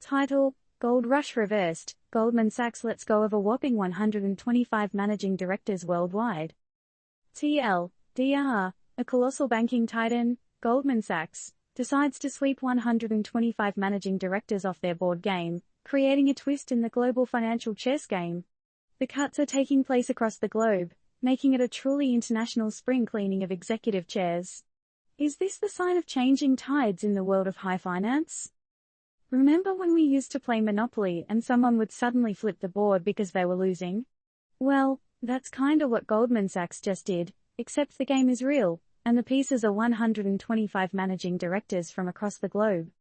Title: Gold Rush Reversed, Goldman Sachs lets go of a whopping 125 managing directors worldwide. TLDR, a colossal banking titan, Goldman Sachs, decides to sweep 125 managing directors off their board game, creating a twist in the global financial chess game. The cuts are taking place across the globe, making it a truly international spring cleaning of executive chairs. Is this the sign of changing tides in the world of high finance? Remember when we used to play Monopoly and someone would suddenly flip the board because they were losing? Well, that's kinda what Goldman Sachs just did, except the game is real, and the pieces are 125 managing directors from across the globe.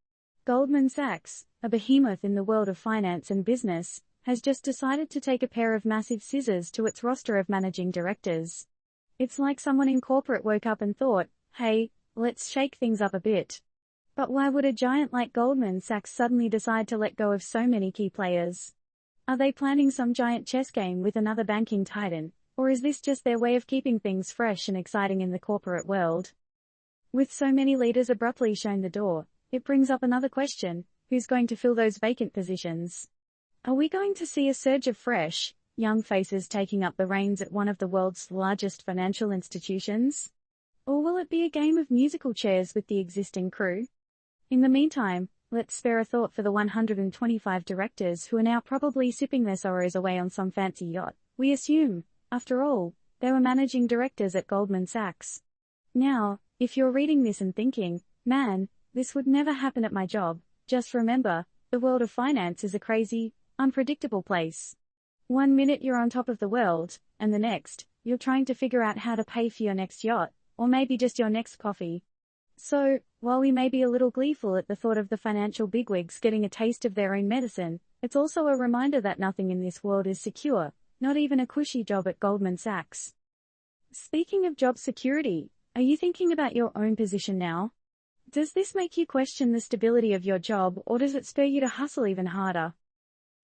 Goldman Sachs, a behemoth in the world of finance and business, has just decided to take a pair of massive scissors to its roster of managing directors. It's like someone in corporate woke up and thought, hey, let's shake things up a bit. But why would a giant like Goldman Sachs suddenly decide to let go of so many key players? Are they planning some giant chess game with another banking titan, or is this just their way of keeping things fresh and exciting in the corporate world? With so many leaders abruptly shown the door, it brings up another question: who's going to fill those vacant positions? Are we going to see a surge of fresh, young faces taking up the reins at one of the world's largest financial institutions? Or will it be a game of musical chairs with the existing crew? In the meantime, let's spare a thought for the 125 directors who are now probably sipping their sorrows away on some fancy yacht. We assume, after all, they were managing directors at Goldman Sachs. Now, if you're reading this and thinking, man, this would never happen at my job, just remember, the world of finance is a crazy, unpredictable place. One minute you're on top of the world, and the next, you're trying to figure out how to pay for your next yacht, or maybe just your next coffee. So, while we may be a little gleeful at the thought of the financial bigwigs getting a taste of their own medicine, it's also a reminder that nothing in this world is secure, not even a cushy job at Goldman Sachs. Speaking of job security, are you thinking about your own position now? Does this make you question the stability of your job, or does it spur you to hustle even harder?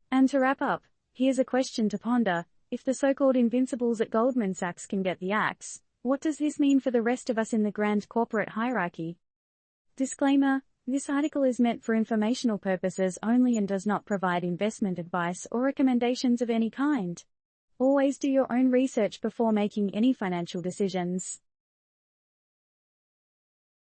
And to wrap up, here's a question to ponder: if the so-called invincibles at Goldman Sachs can get the axe, what does this mean for the rest of us in the grand corporate hierarchy? Disclaimer: this article is meant for informational purposes only and does not provide investment advice or recommendations of any kind. Always do your own research before making any financial decisions.